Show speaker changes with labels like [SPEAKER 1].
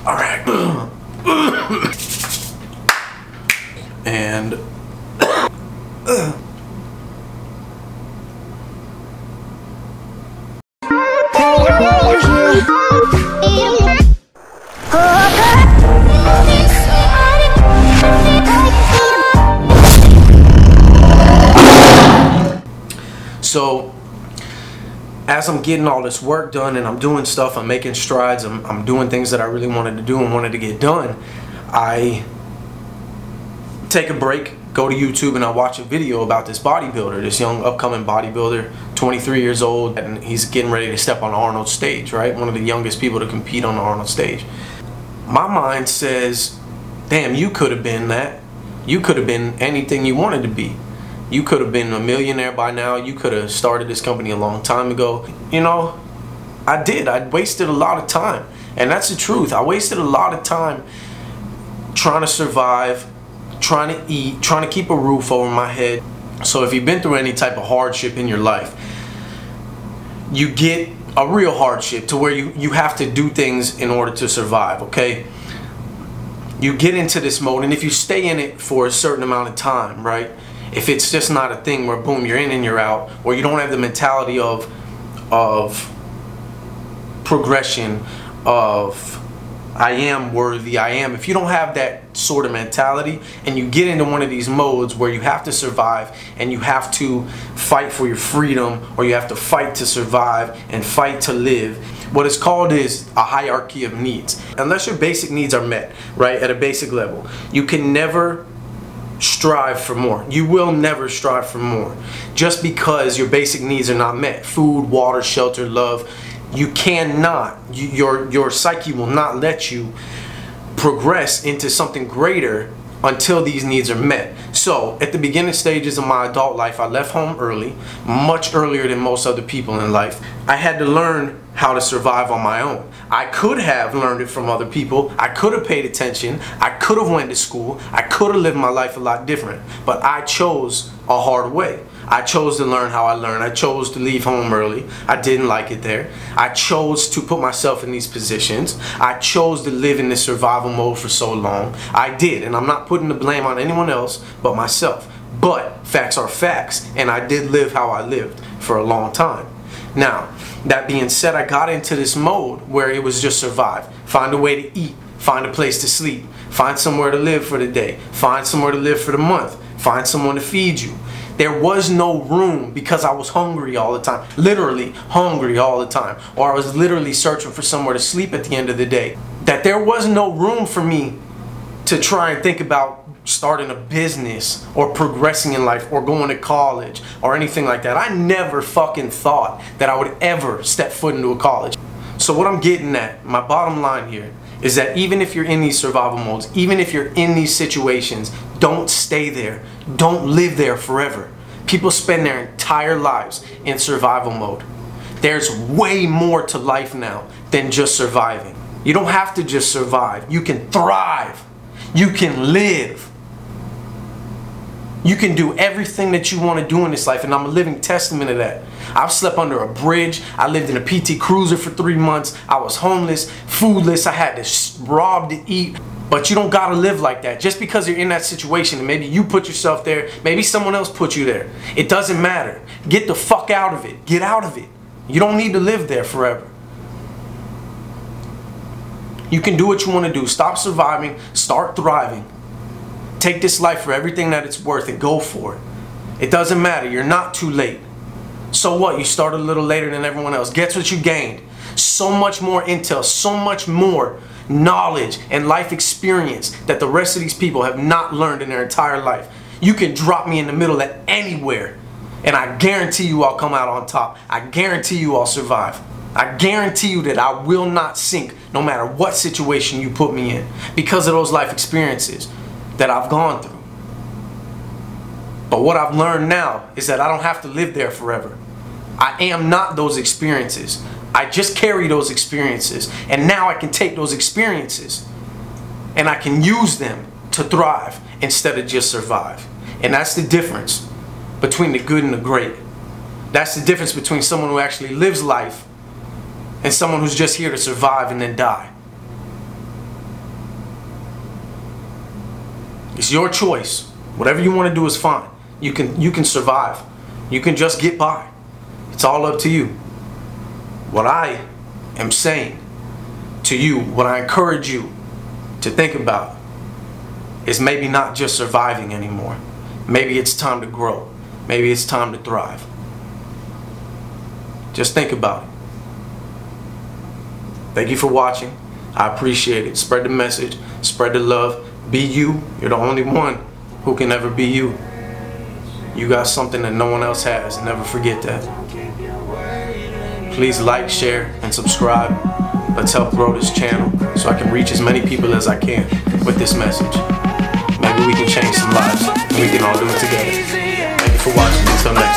[SPEAKER 1] All right. And so as I'm getting all this work done and I'm doing stuff, I'm making strides, I'm doing things that I really wanted to do and wanted to get done, I take a break, go to YouTube, and I watch a video about this bodybuilder, this young upcoming bodybuilder, 23 years old, and he's getting ready to step on Arnold's stage, right? One of the youngest people to compete on the Arnold stage. My mind says, damn, you could have been that. You could have been anything you wanted to be. You could have been a millionaire by now. You could have started this company a long time ago. You know, I did. I wasted a lot of time. And that's the truth. I wasted a lot of time trying to survive, trying to eat, trying to keep a roof over my head. So if you've been through any type of hardship in your life, you get a real hardship to where you have to do things in order to survive, okay? You get into this mode, and if you stay in it for a certain amount of time, right? If it's just not a thing where boom, you're in and you're out, or you don't have the mentality of progression, of I am worthy, I am. If you don't have that sort of mentality and you get into one of these modes where you have to survive and you have to fight for your freedom, or you have to fight to survive and fight to live, what it's called is a hierarchy of needs. Unless your basic needs are met, right, at a basic level, you can never strive for more. You will never strive for more just because your basic needs are not met. Food, water, shelter, love. You cannot, your psyche will not let you progress into something greater until these needs are met. So at the beginning stages of my adult life, I left home early, much earlier than most other people in life. I had to learn how to survive on my own. I could have learned it from other people. I could have paid attention. I could have went to school. I could have lived my life a lot different. But I chose a hard way. I chose to learn how I learned. I chose to leave home early. I didn't like it there. I chose to put myself in these positions. I chose to live in this survival mode for so long. I did, and I'm not putting the blame on anyone else but myself. But facts are facts, and I did live how I lived for a long time. Now, that being said, I got into this mode where it was just survive. Find a way to eat. Find a place to sleep. Find somewhere to live for the day. Find somewhere to live for the month. Find someone to feed you. There was no room because I was hungry all the time. Literally hungry all the time. Or I was literally searching for somewhere to sleep at the end of the day. That there was no room for me to try and think about starting a business or progressing in life or going to college or anything like that. I never fucking thought that I would ever step foot into a college. So what I'm getting at, my bottom line here, is that even if you're in these survival modes, even if you're in these situations, don't stay there. Don't live there forever. People spend their entire lives in survival mode. There's way more to life now than just surviving. You don't have to just survive. You can thrive. You can live. You can do everything that you want to do in this life, and I'm a living testament of that. I've slept under a bridge. I lived in a PT Cruiser for 3 months. I was homeless, foodless. I had to rob to eat. But you don't gotta live like that. Just because you're in that situation, and maybe you put yourself there, maybe someone else put you there. It doesn't matter. Get the fuck out of it. Get out of it. You don't need to live there forever. You can do what you want to do. Stop surviving. Start thriving. Take this life for everything that it's worth and go for it. It doesn't matter. You're not too late. So what? You started a little later than everyone else. Guess what you gained? So much more intel, so much more knowledge and life experience that the rest of these people have not learned in their entire life. You can drop me in the middle at anywhere, and I guarantee you I'll come out on top. I guarantee you I'll survive. I guarantee you that I will not sink no matter what situation you put me in because of those life experiences that I've gone through. But what I've learned now is that I don't have to live there forever. I am not those experiences. I just carry those experiences, and now I can take those experiences and I can use them to thrive instead of just survive. And that's the difference between the good and the great. That's the difference between someone who actually lives life and someone who's just here to survive and then die. It's your choice. Whatever you want to do is fine. You can survive. You can just get by. It's all up to you. What I am saying to you, what I encourage you to think about is maybe not just surviving anymore. Maybe it's time to grow. Maybe it's time to thrive. Just think about it. Thank you for watching. I appreciate it. Spread the message. Spread the love. Be you. You're the only one who can ever be you. You got something that no one else has. Never forget that. Please like, share, and subscribe. Let's help grow this channel so I can reach as many people as I can with this message. Maybe we can change some lives and we can all do it together. Thank you for watching. Until next time.